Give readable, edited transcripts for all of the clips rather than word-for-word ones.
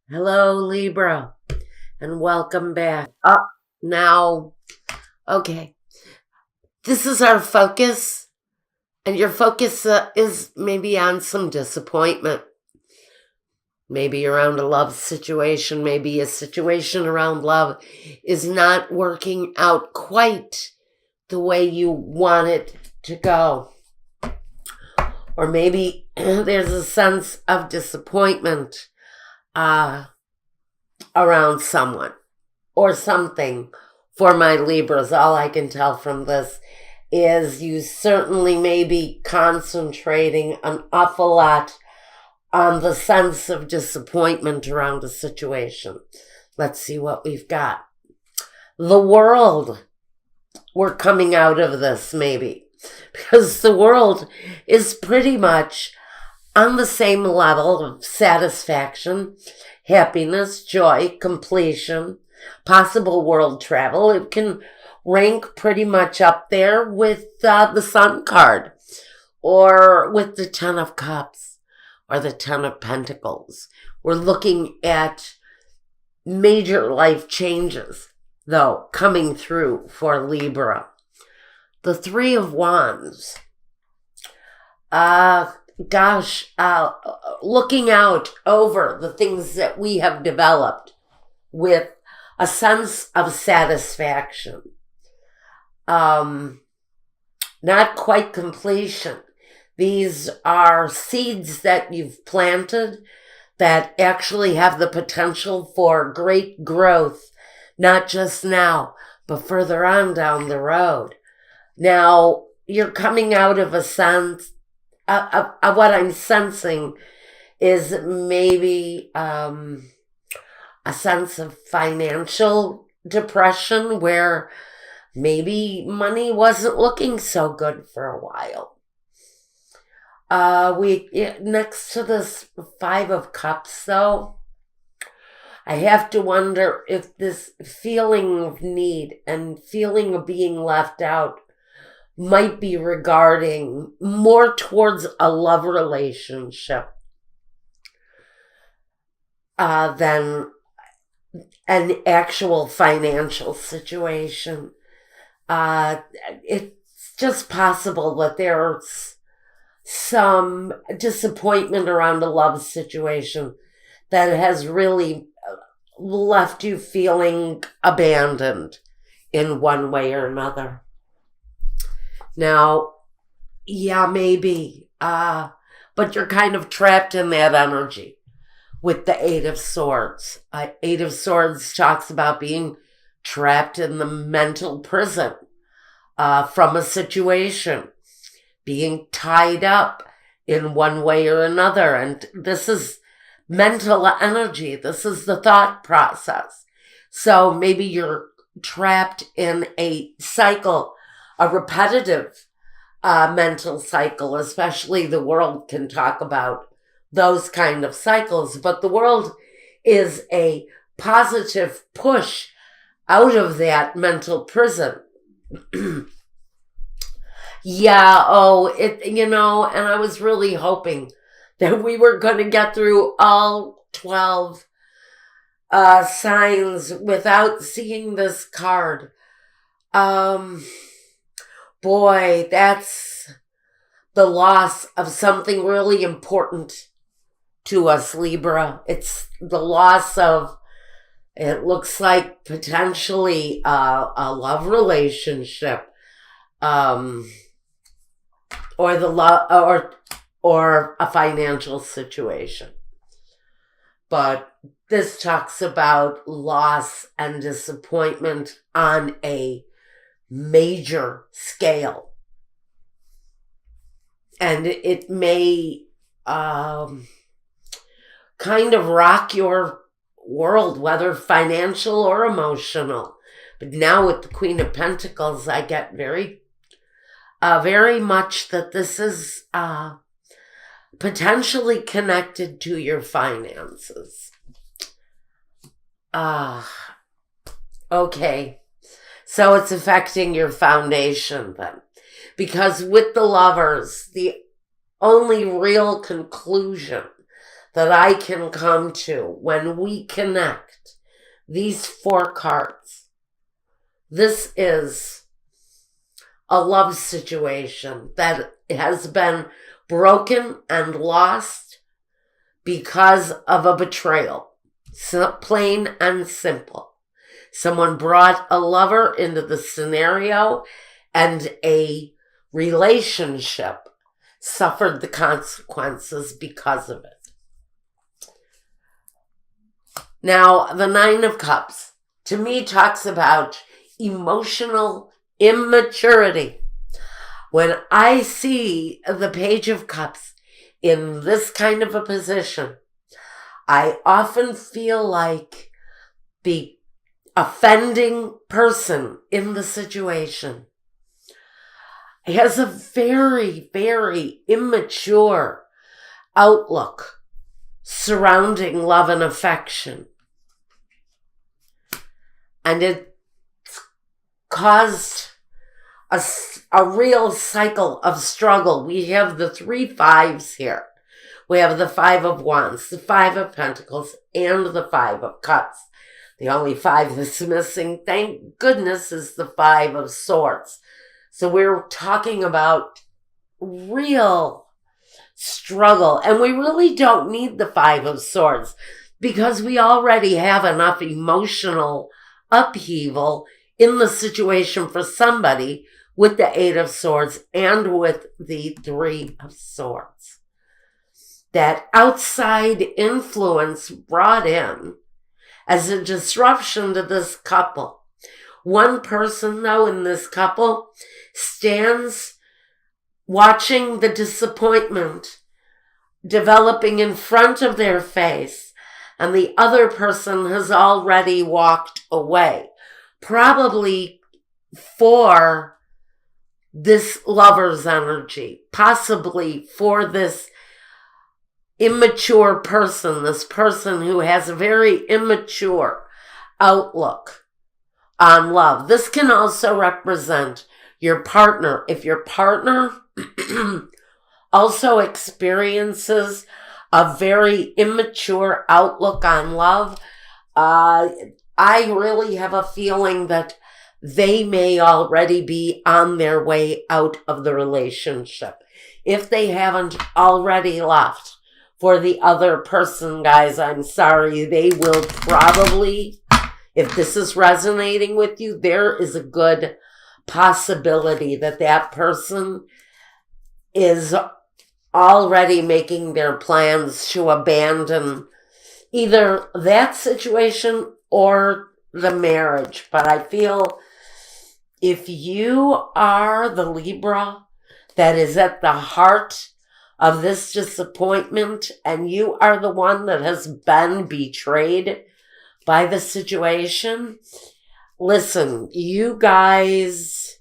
Hello, Libra, and welcome back. Now, okay, this is our focus, and your focus is maybe on some disappointment. Maybe around a love situation, maybe a situation around love is not working out quite the way you want it to go. Or maybe there's a sense of disappointment around someone or something. For my Libras, all I can tell from this is you certainly may be concentrating an awful lot on the sense of disappointment around a situation. Let's see what we've got. The world. We're coming out of this, maybe, because the world is pretty much on the same level of satisfaction, happiness, joy, completion, possible world travel. It can rank pretty much up there with the Sun card, or with the Ten of Cups, or the Ten of Pentacles. We're looking at major life changes, though, coming through for Libra. The Three of Wands. Looking out over the things that we have developed with a sense of satisfaction. Not quite completion. These are seeds that you've planted that actually have the potential for great growth, not just now, but further on down the road. Now, you're coming out of a sense of what I'm sensing is maybe a sense of financial depression where maybe money wasn't looking so good for a while. Next to this Five of Cups, though, I have to wonder if this feeling of need and feeling of being left out might be regarding more towards a love relationship than an actual financial situation. It's just possible that there's some disappointment around a love situation that has really left you feeling abandoned in one way or another. Now, yeah, maybe, but you're kind of trapped in that energy with the Eight of Swords. Eight of Swords talks about being trapped in the mental prison from a situation, being tied up in one way or another. And this is mental energy. This is the thought process. So maybe you're trapped in a cycle, a repetitive mental cycle. Especially the world can talk about those kind of cycles, but the world is a positive push out of that mental prison. And I was really hoping that we were going to get through all 12 signs without seeing this card. Boy, that's the loss of something really important to us, Libra. It's the loss of, it looks like, potentially a love relationship, or a financial situation. But this talks about loss and disappointment on a major scale. And it may kind of rock your world, whether financial or emotional. But now with the Queen of Pentacles, I get very much that this is potentially connected to your finances. Okay. So it's affecting your foundation then. Because with the Lovers, the only real conclusion that I can come to when we connect these 4 cards. This is a love situation that has been broken and lost because of a betrayal. So plain and simple. Someone brought a lover into the scenario and a relationship suffered the consequences because of it. Now, the 9 of Cups, to me, talks about emotional immaturity. When I see the Page of Cups in this kind of a position, I often feel like the offending person in the situation has a very, very immature outlook surrounding love and affection. And it caused a real cycle of struggle. We have the 3 5s here. We have the 5 of Wands, the 5 of Pentacles, and the 5 of Cups. The only 5 that's missing, thank goodness, is the 5 of Swords. So we're talking about real struggle. And we really don't need the 5 of Swords because we already have enough emotional upheaval in the situation for somebody with the 8 of Swords and with the 3 of Swords. That outside influence brought in as a disruption to this couple. One person, though, in this couple stands watching the disappointment developing in front of their face, and the other person has already walked away, probably for this lover's energy, possibly for this immature person, this person who has a very immature outlook on love. This can also represent your partner. If your partner also experiences a very immature outlook on love, I really have a feeling that they may already be on their way out of the relationship. If they haven't already left for the other person, guys, I'm sorry, they will probably, if this is resonating with you, there is a good possibility that that person is already making their plans to abandon either that situation or the marriage. But I feel if you are the Libra that is at the heart of this disappointment and you are the one that has been betrayed by the situation, listen, you guys,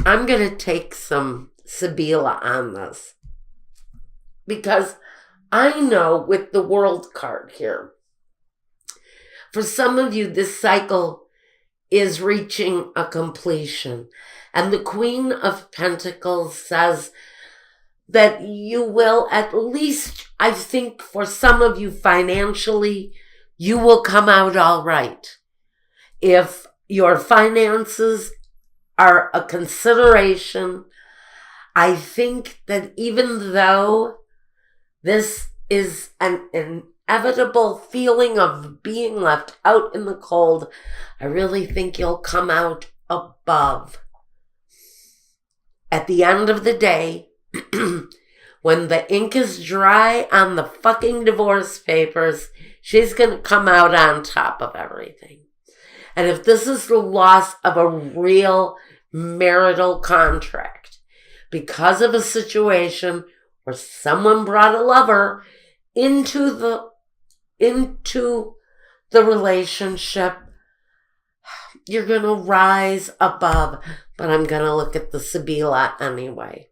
I'm going to take some Sibila on this because I know with the World card here, for some of you, this cycle is reaching a completion. And the Queen of Pentacles says that you will, at least, I think for some of you financially, you will come out all right. If your finances are a consideration, I think that even though this is an inevitable feeling of being left out in the cold, I really think you'll come out above. At the end of the day, when the ink is dry on the fucking divorce papers, she's going to come out on top of everything. And if this is the loss of a real marital contract because of a situation where someone brought a lover into the relationship, you're going to rise above. But I'm going to look at the Sibila anyway.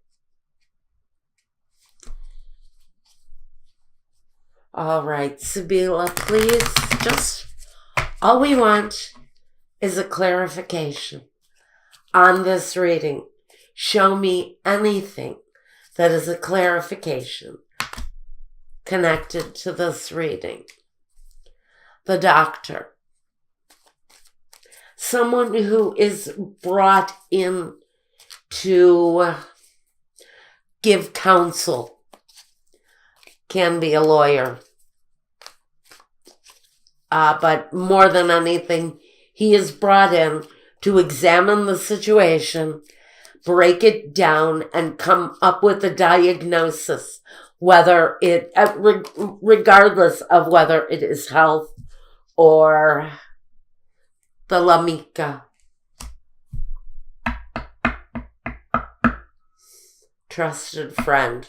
All right, Sibila, please, just all we want is a clarification on this reading. show me anything that is a clarification connected to this reading. The doctor. Someone who is brought in to give counsel. Can be a lawyer. But more than anything, he is brought in to examine the situation, break it down, and come up with a diagnosis, whether it, regardless of whether it is health or the Lamika. Trusted friend.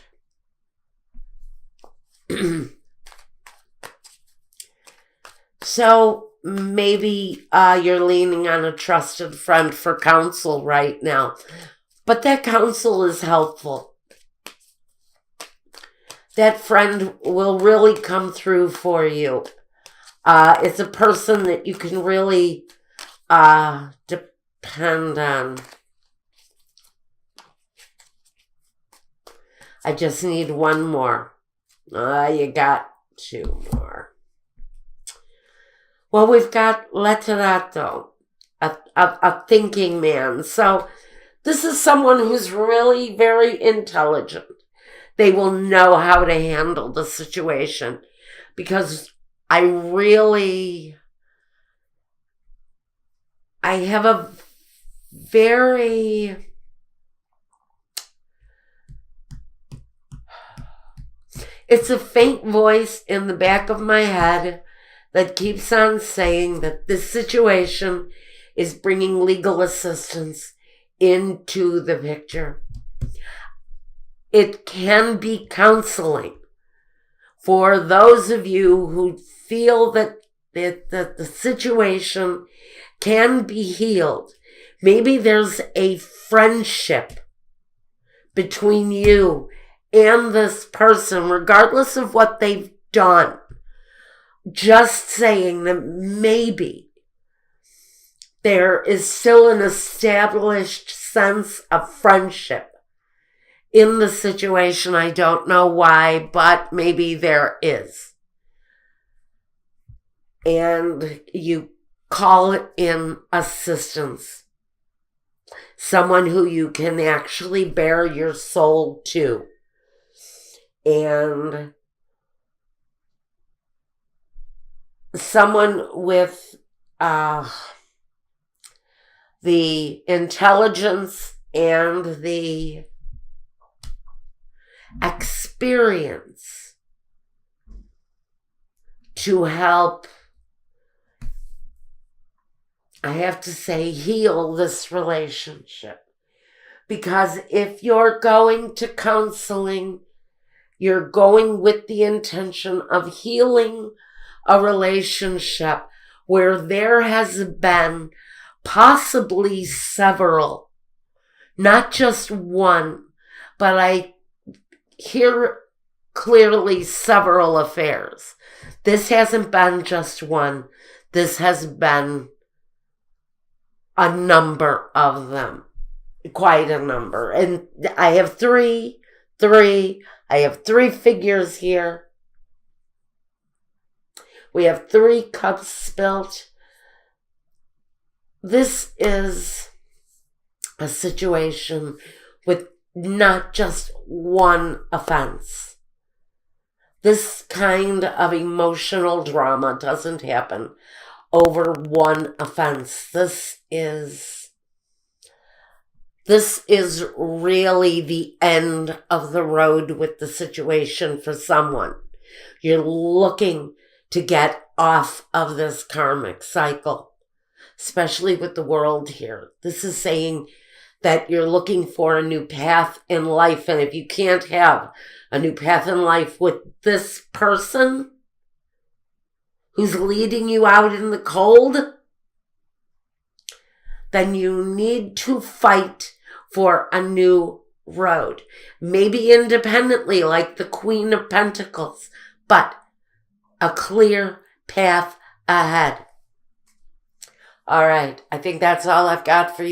So maybe you're leaning on a trusted friend for counsel right now, but that counsel is helpful. That friend will really come through for you. It's a person that you can really depend on. I just need one more. You got two more. Well, we've got letterato, a thinking man. So this is someone who's really very intelligent. They will know how to handle the situation, because I have a very... It's a faint voice in the back of my head that keeps on saying that this situation is bringing legal assistance into the picture. It can be counseling for those of you who feel that the situation can be healed. Maybe there's a friendship between you and this person, regardless of what they've done. Just saying that maybe there is still an established sense of friendship in the situation. I don't know why, but maybe there is. And you call in assistance. Someone who you can actually bare your soul to. And someone with the intelligence and the experience to help, I have to say, heal this relationship. Because if you're going to counseling, you're going with the intention of healing a relationship where there has been possibly several, not just one, but I hear clearly several affairs. This hasn't been just one. This has been a number of them, quite a number. And I have three. I have three figures here. We have 3 cups spilt. This is a situation with not just one offense. This kind of emotional drama doesn't happen over one offense. This is really the end of the road with the situation for someone. You're looking to get off of this karmic cycle, especially with the world here. This is saying that you're looking for a new path in life. And if you can't have a new path in life with this person who's leading you out in the cold, then you need to fight for a new road. Maybe independently, like the Queen of Pentacles, but a clear path ahead. All right, I think that's all I've got for you.